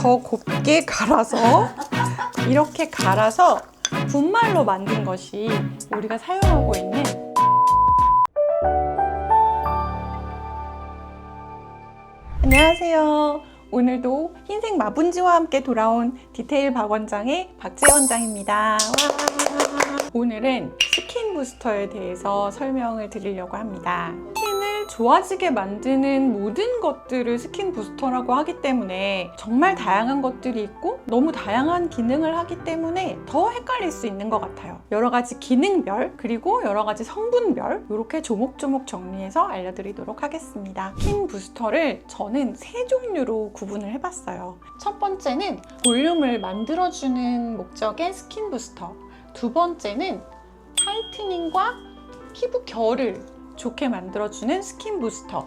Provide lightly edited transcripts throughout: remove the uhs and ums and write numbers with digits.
더 곱게 갈아서 이렇게 갈아서 분말로 만든 것이 우리가 사용하고 있는 안녕하세요. 오늘도 흰색 마분지와 함께 돌아온 디테일 박원장의 박재 원장입니다. 와. 오늘은 스킨 부스터에 대해서 설명을 드리려고 합니다. 스킨을 좋아지게 만드는 모든 것들을 스킨 부스터라고 하기 때문에 정말 다양한 것들이 있고 너무 다양한 기능을 하기 때문에 더 헷갈릴 수 있는 것 같아요. 여러 가지 기능별 그리고 여러 가지 성분별 이렇게 조목조목 정리해서 알려드리도록 하겠습니다. 스킨 부스터를 저는 세 종류로 구분을 해봤어요. 첫 번째는 볼륨을 만들어주는 목적의 스킨 부스터, 두 번째는 타이트닝과 피부 결을 좋게 만들어주는 스킨 부스터,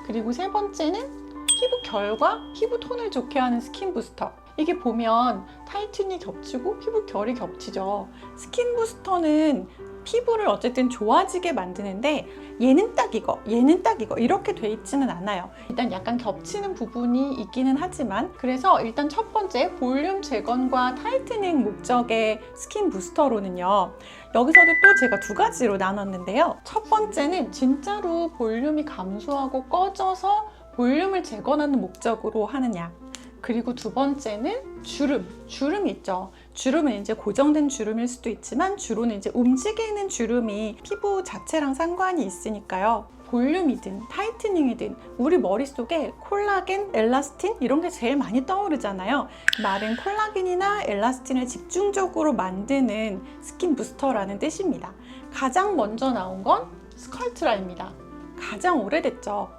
그리고 세 번째는 피부 결과 피부 톤을 좋게 하는 스킨 부스터. 이게 보면 타이트닝이 겹치고 피부 결이 겹치죠. 스킨 부스터는 피부를 어쨌든 좋아지게 만드는데 얘는 딱 이거, 얘는 딱 이거 이렇게 돼 있지는 않아요. 일단 약간 겹치는 부분이 있기는 하지만, 그래서 일단 첫 번째 볼륨 재건과 타이트닝 목적의 스킨 부스터로는요, 여기서도 또 제가 두 가지로 나눴는데요. 첫 번째는 진짜로 볼륨이 감소하고 꺼져서 볼륨을 재건하는 목적으로 하느냐, 그리고 두 번째는 주름이 있죠. 주름은 이제 고정된 주름일 수도 있지만 주로는 이제 움직이는 주름이 피부 자체랑 상관이 있으니까요. 볼륨이든 타이트닝이든 우리 머릿속에 콜라겐, 엘라스틴 이런 게 제일 많이 떠오르잖아요. 말은 콜라겐이나 엘라스틴을 집중적으로 만드는 스킨 부스터라는 뜻입니다. 가장 먼저 나온 건 스컬트라입니다. 가장 오래됐죠.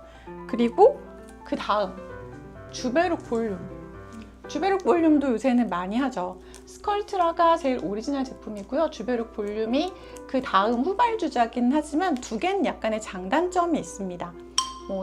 그리고 그 다음 주베룩 볼륨. 주베룩 볼륨도 요새는 많이 하죠. 스컬트라가 제일 오리지널 제품이고요. 주베룩 볼륨이 그 다음 후발주자긴 하지만 두 개는 약간의 장단점이 있습니다.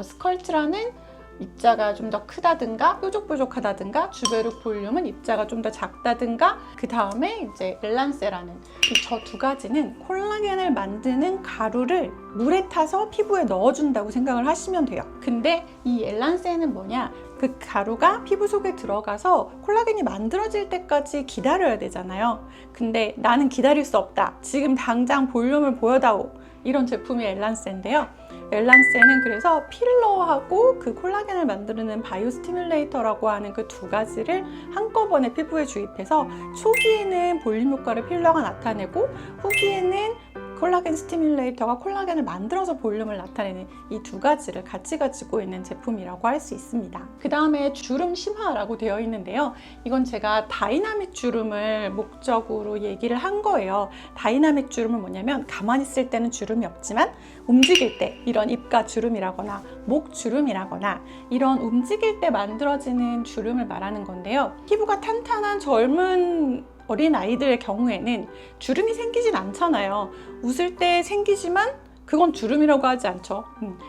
스컬트라는 입자가 좀 더 크다든가 뾰족뾰족하다든가, 주베룩 볼륨은 입자가 좀 더 작다든가, 그 다음에 이제 엘란세라는 저 두 가지는 콜라겐을 만드는 가루를 물에 타서 피부에 넣어준다고 생각을 하시면 돼요. 근데 이 엘란세는 뭐냐? 그 가루가 피부 속에 들어가서 콜라겐이 만들어질 때까지 기다려야 되잖아요. 근데 나는 기다릴 수 없다. 지금 당장 볼륨을 보여다오. 이런 제품이 엘란세인데요. 엘란세는 그래서 필러하고 그 콜라겐을 만드는 바이오 스티뮬레이터라고 하는 그 두 가지를 한꺼번에 피부에 주입해서 초기에는 볼륨 효과를 필러가 나타내고 후기에는 콜라겐 스티뮬레이터가 콜라겐을 만들어서 볼륨을 나타내는 이 두 가지를 같이 가지고 있는 제품이라고 할 수 있습니다. 그 다음에 주름 심화라고 되어 있는데요. 이건 제가 다이나믹 주름을 목적으로 얘기를 한 거예요. 다이나믹 주름은 뭐냐면 가만히 있을 때는 주름이 없지만 움직일 때 이런 입가 주름이라거나 목 주름이라거나 이런 움직일 때 만들어지는 주름을 말하는 건데요. 피부가 탄탄한 젊은 어린 아이들의 경우에는 주름이 생기진 않잖아요. 웃을 때 생기지만 그건 주름이라고 하지 않죠.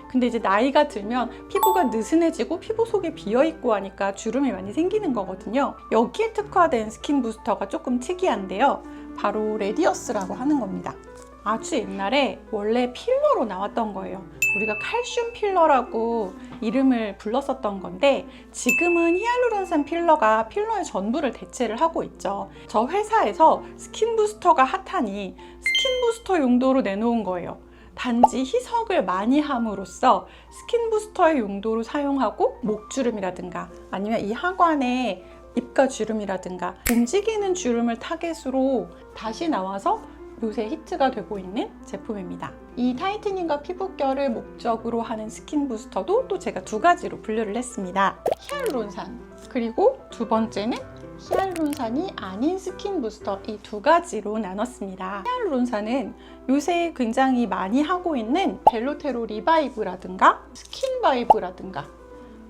근데 이제 나이가 들면 피부가 느슨해지고 피부 속에 비어있고 하니까 주름이 많이 생기는 거거든요. 여기에 특화된 스킨 부스터가 조금 특이한데요. 바로 레디어스라고 하는 겁니다. 아주 옛날에 원래 필러로 나왔던 거예요. 우리가 칼슘 필러라고 이름을 불렀었던 건데 지금은 히알루론산 필러가 필러의 전부를 대체를 하고 있죠. 저 회사에서 스킨 부스터가 핫하니 스킨 부스터 용도로 내놓은 거예요. 단지 희석을 많이 함으로써 스킨 부스터의 용도로 사용하고 목주름이라든가 아니면 이 하관에 입가 주름이라든가 움직이는 주름을 타겟으로 다시 나와서 요새 히트가 되고 있는 제품입니다. 이 타이트닝과 피부결을 목적으로 하는 스킨 부스터도 또 제가 두 가지로 분류를 했습니다. 히알루론산, 그리고 두 번째는 히알루론산이 아닌 스킨 부스터, 이 두 가지로 나눴습니다. 히알루론산은 요새 굉장히 많이 하고 있는 벨로테로 리바이브라든가 스킨바이브라든가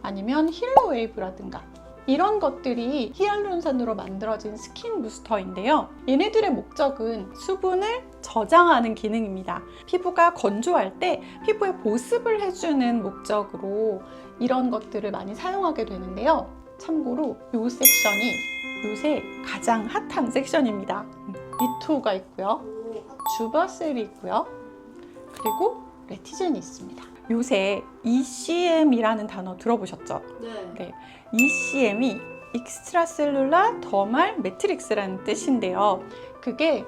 아니면 힐러웨이브라든가 이런 것들이 히알루론산으로 만들어진 스킨 부스터인데요. 얘네들의 목적은 수분을 저장하는 기능입니다. 피부가 건조할 때 피부에 보습을 해주는 목적으로 이런 것들을 많이 사용하게 되는데요. 참고로 이 섹션이 요새 가장 핫한 섹션입니다. 리토가 있고요. 주바셀이 있고요. 그리고 레티젠이 있습니다. 요새 ECM이라는 단어 들어보셨죠? 네. 네. ECM이 익스트라셀룰라 더말 매트릭스라는 뜻인데요. 그게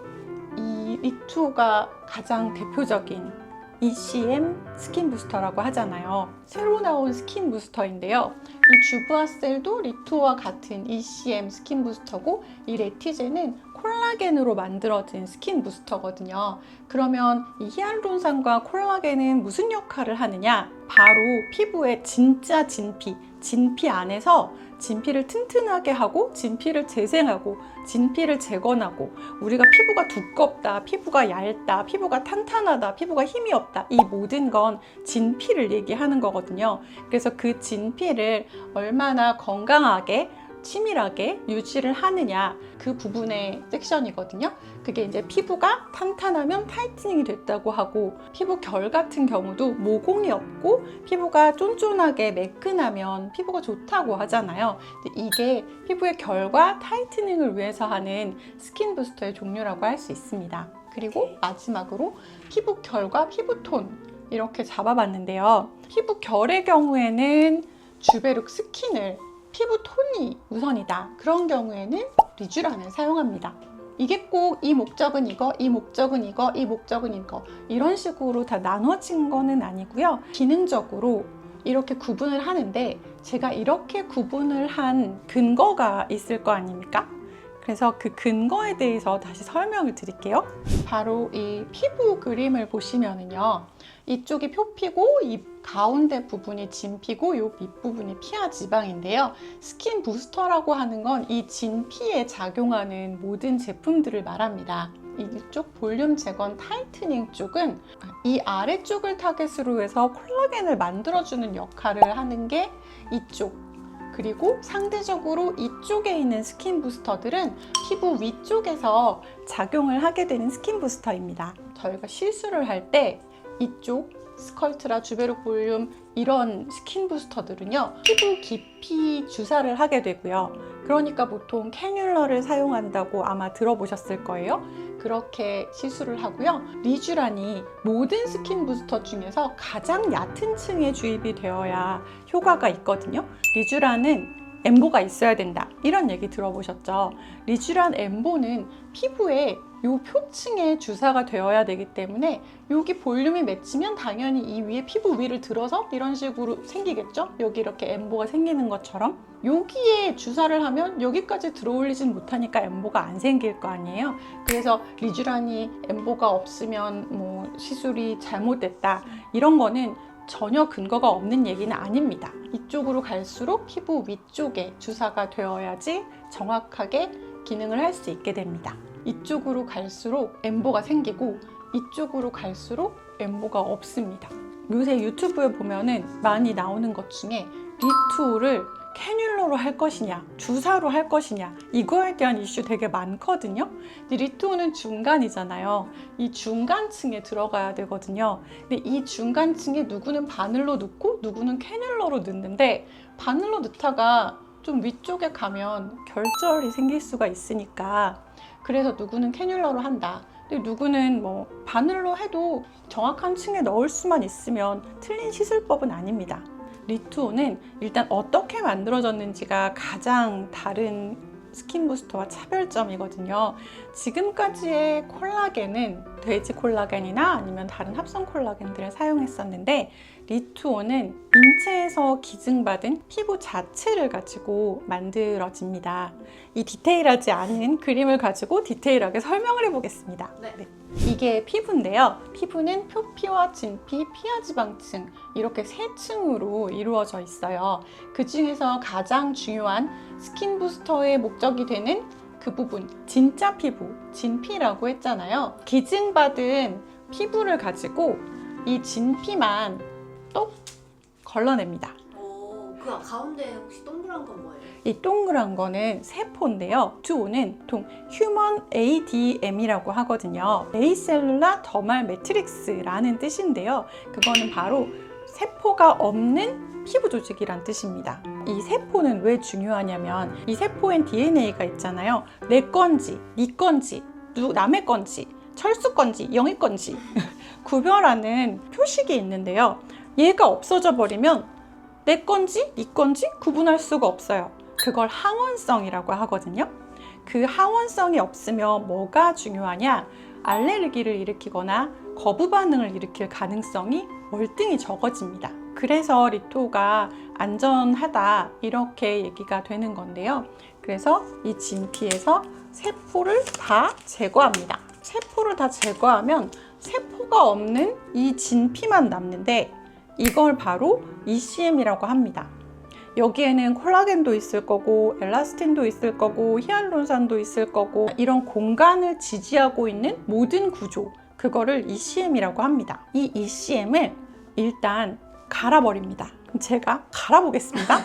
이 리투오가 가장 대표적인 ECM 스킨 부스터라고 하잖아요. 새로 나온 스킨 부스터인데요. 이 주브아셀도 리투오와 같은 ECM 스킨 부스터고, 이 레티제는 콜라겐으로 만들어진 스킨 부스터거든요. 그러면 이 히알루론산과 콜라겐은 무슨 역할을 하느냐? 바로 피부의 진짜 진피 안에서 진피를 튼튼하게 하고, 진피를 재생하고, 진피를 재건하고, 우리가 피부가 두껍다, 피부가 얇다, 피부가 탄탄하다, 피부가 힘이 없다, 이 모든 건 진피를 얘기하는 거거든요. 그래서 그 진피를 얼마나 건강하게 치밀하게 유지를 하느냐, 그 부분의 섹션이거든요. 그게 이제 피부가 탄탄하면 타이트닝이 됐다고 하고, 피부 결 같은 경우도 모공이 없고 피부가 쫀쫀하게 매끈하면 피부가 좋다고 하잖아요. 이게 피부의 결과 타이트닝을 위해서 하는 스킨 부스터의 종류라고 할 수 있습니다. 그리고 마지막으로 피부 결과 피부톤 이렇게 잡아봤는데요. 피부 결의 경우에는 주베룩 스킨을, 피부 톤이 우선이다. 그런 경우에는 리쥬란을 사용합니다. 이게 꼭 이 목적은 이거, 이 목적은 이거, 이 목적은 이거, 이런 식으로 다 나눠진 거는 아니고요. 기능적으로 이렇게 구분을 하는데, 제가 이렇게 구분을 한 근거가 있을 거 아닙니까? 그래서 그 근거에 대해서 다시 설명을 드릴게요. 바로 이 피부 그림을 보시면은요, 이쪽이 표피고 이 가운데 부분이 진피고 이 밑부분이 피하 지방인데요. 스킨 부스터라고 하는 건 이 진피에 작용하는 모든 제품들을 말합니다. 이쪽 볼륨 재건 타이트닝 쪽은 이 아래쪽을 타겟으로 해서 콜라겐을 만들어주는 역할을 하는 게 이쪽, 그리고 상대적으로 이쪽에 있는 스킨 부스터들은 피부 위쪽에서 작용을 하게 되는 스킨 부스터입니다. 저희가 시술을 할 때 이쪽 스컬트라, 주베룩 볼륨 이런 스킨 부스터들은요, 피부 깊이 주사를 하게 되고요. 그러니까 보통 캐뉼러를 사용한다고 아마 들어보셨을 거예요. 그렇게 시술을 하고요. 리쥬란이 모든 스킨 부스터 중에서 가장 얕은 층에 주입이 되어야 효과가 있거든요. 리쥬란은 엠보가 있어야 된다, 이런 얘기 들어보셨죠? 리쥬란 엠보는 피부에 요 표층에 주사가 되어야 되기 때문에 여기 볼륨이 맺히면 당연히 이 위에 피부 위를 들어서 이런 식으로 생기겠죠? 여기 이렇게 엠보가 생기는 것처럼 여기에 주사를 하면 여기까지 들어올리진 못하니까 엠보가 안 생길 거 아니에요? 그래서 리쥬란이 엠보가 없으면 뭐 시술이 잘못됐다, 이런 거는 전혀 근거가 없는 얘기는 아닙니다. 이쪽으로 갈수록 피부 위쪽에 주사가 되어야지 정확하게 기능을 할 수 있게 됩니다. 이쪽으로 갈수록 엠보가 생기고 이쪽으로 갈수록 엠보가 없습니다. 요새 유튜브에 보면은 많이 나오는 것 중에 리투오를 캐뉼러로 할 것이냐, 주사로 할 것이냐, 이거에 대한 이슈 되게 많거든요. 근데 리투오는 중간이잖아요. 이 중간층에 들어가야 되거든요. 근데 이 중간층에 누구는 바늘로 넣고 누구는 캐뉼러로 넣는데, 바늘로 넣다가 좀 위쪽에 가면 결절이 생길 수가 있으니까, 그래서 누구는 캐뉼러로 한다. 근데 누구는 뭐 바늘로 해도 정확한 층에 넣을 수만 있으면 틀린 시술법은 아닙니다. 리투오는 일단 어떻게 만들어졌는지가 가장 다른 스킨 부스터와 차별점이거든요. 지금까지의 콜라겐은 돼지 콜라겐이나 아니면 다른 합성 콜라겐들을 사용했었는데, 리투오는 인체에서 기증받은 피부 자체를 가지고 만들어집니다. 이 디테일하지 않은 그림을 가지고 디테일하게 설명을 해보겠습니다. 네. 이게 피부인데요. 피부는 표피와 진피, 피하지방층 이렇게 세 층으로 이루어져 있어요. 그 중에서 가장 중요한 스킨 부스터의 목적이 되는 그 부분, 진짜 피부, 진피라고 했잖아요. 기증받은 피부를 가지고 이 진피만 똑 걸러냅니다. 그 가운데 혹시 동그란 건 뭐예요? 이 동그란 거는 세포인데요. 리투오는 보통 휴먼 ADM이라고 하거든요. 에이셀룰라 더말 매트릭스라는 뜻인데요. 그거는 바로 세포가 없는 피부 조직이란 뜻입니다. 이 세포는 왜 중요하냐면, 이 세포엔 DNA가 있잖아요. 내 건지, 네 건지, 남의 건지, 철수 건지, 영희 건지 구별하는 표식이 있는데요. 얘가 없어져 버리면 내 건지 네 건지 구분할 수가 없어요. 그걸 항원성이라고 하거든요. 그 항원성이 없으면 뭐가 중요하냐? 알레르기를 일으키거나 거부 반응을 일으킬 가능성이 월등히 적어집니다. 그래서 리투오가 안전하다 이렇게 얘기가 되는 건데요. 그래서 이 진피에서 세포를 다 제거합니다. 세포를 다 제거하면 세포가 없는 이 진피만 남는데 이걸 바로 ECM이라고 합니다. 여기에는 콜라겐도 있을 거고 엘라스틴도 있을 거고 히알루론산도 있을 거고 이런 공간을 지지하고 있는 모든 구조, 그거를 ECM이라고 합니다. 이 ECM을 일단 갈아버립니다. 그럼 제가 갈아보겠습니다.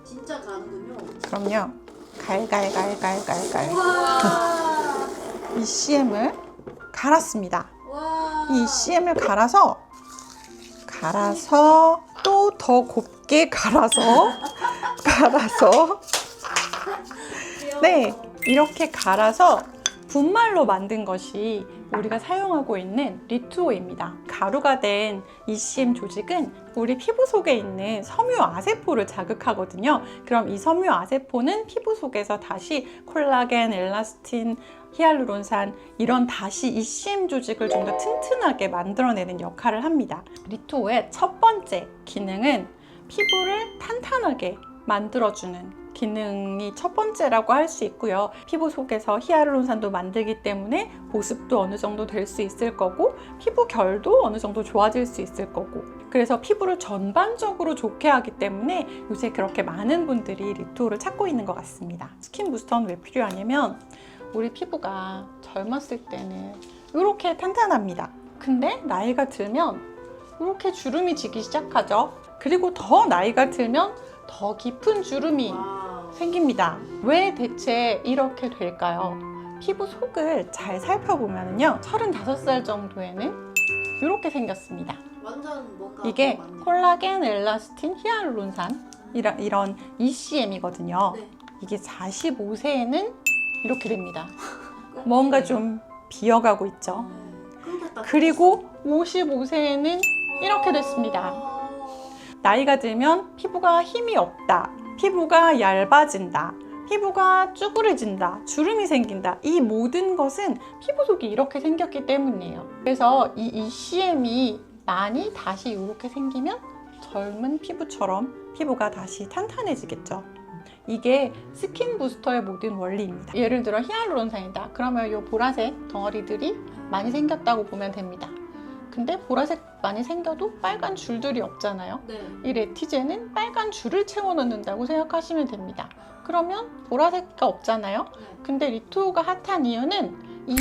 진짜 가는군요. 그럼요. 갈갈갈갈갈갈 와. ECM을 갈았습니다. 와. 이 ECM을 갈아서 또 더 곱게 갈아서 네, 이렇게 갈아서 분말로 만든 것이 우리가 사용하고 있는 리투오입니다. 가루가 된 ECM 조직은 우리 피부 속에 있는 섬유아세포를 자극하거든요. 그럼 이 섬유아세포는 피부 속에서 다시 콜라겐, 엘라스틴, 히알루론산 이런 다시 ECM 조직을 좀 더 튼튼하게 만들어내는 역할을 합니다. 리투오의 첫 번째 기능은 피부를 탄탄하게 만들어주는 기능이 첫 번째라고 할 수 있고요. 피부 속에서 히알루론산도 만들기 때문에 보습도 어느 정도 될 수 있을 거고 피부 결도 어느 정도 좋아질 수 있을 거고, 그래서 피부를 전반적으로 좋게 하기 때문에 요새 그렇게 많은 분들이 리투오를 찾고 있는 것 같습니다. 스킨 부스터는 왜 필요하냐면 우리 피부가 젊었을 때는 이렇게 탄탄합니다. 근데 나이가 들면 이렇게 주름이 지기 시작하죠. 그리고 더 나이가 들면 더 깊은 주름이 생깁니다. 왜 대체 이렇게 될까요? 피부 속을 잘 살펴보면요, 35살 정도에는 이렇게 생겼습니다. 완전 뭔가 이게 맞네요. 콜라겐, 엘라스틴, 히알루론산 이런 ECM이거든요. 네. 이게 45세에는 이렇게 됩니다. 뭔가 좀 비어가고 있죠. 끊겼다. 그리고 55세에는 이렇게 됐습니다. 나이가 들면 피부가 힘이 없다, 피부가 얇아진다, 피부가 쭈그러진다, 주름이 생긴다. 이 모든 것은 피부 속이 이렇게 생겼기 때문이에요. 그래서 이 ECM이 많이 다시 이렇게 생기면 젊은 피부처럼 피부가 다시 탄탄해지겠죠. 이게 스킨 부스터의 모든 원리입니다. 예를 들어 히알루론산이다. 그러면 이 보라색 덩어리들이 많이 생겼다고 보면 됩니다. 근데 보라색 많이 생겨도 빨간 줄들이 없잖아요. 네. 이 레티제는 빨간 줄을 채워 넣는다고 생각하시면 됩니다. 그러면 보라색이 없잖아요. 근데 리투오가 핫한 이유는 이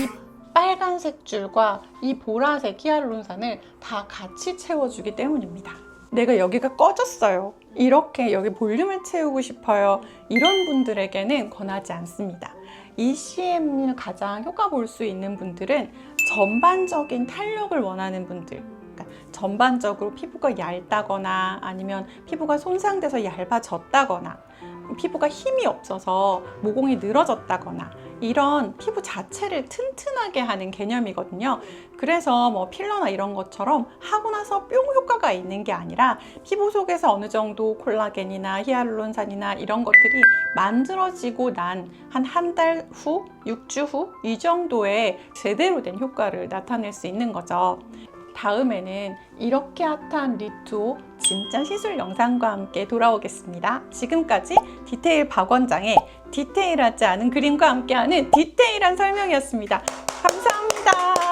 빨간색 줄과 이 보라색 히알루론산을 다 같이 채워주기 때문입니다. 내가 여기가 꺼졌어요, 이렇게 여기 볼륨을 채우고 싶어요, 이런 분들에게는 권하지 않습니다. ECM을 가장 효과 볼 수 있는 분들은 전반적인 탄력을 원하는 분들, 그러니까 전반적으로 피부가 얇다거나 아니면 피부가 손상돼서 얇아졌다거나 피부가 힘이 없어서 모공이 늘어졌다거나 이런 피부 자체를 튼튼하게 하는 개념이거든요. 그래서 뭐 필러나 이런 것처럼 하고 나서 뿅 효과가 있는 게 아니라 피부 속에서 어느 정도 콜라겐이나 히알루론산이나 이런 것들이 만들어지고 난 한 달 후, 6주 후 이 정도의 제대로 된 효과를 나타낼 수 있는 거죠. 다음에는 이렇게 핫한 리투오 진짜 시술 영상과 함께 돌아오겠습니다. 지금까지 디테일 박원장의 디테일하지 않은 그림과 함께하는 디테일한 설명이었습니다. 감사합니다.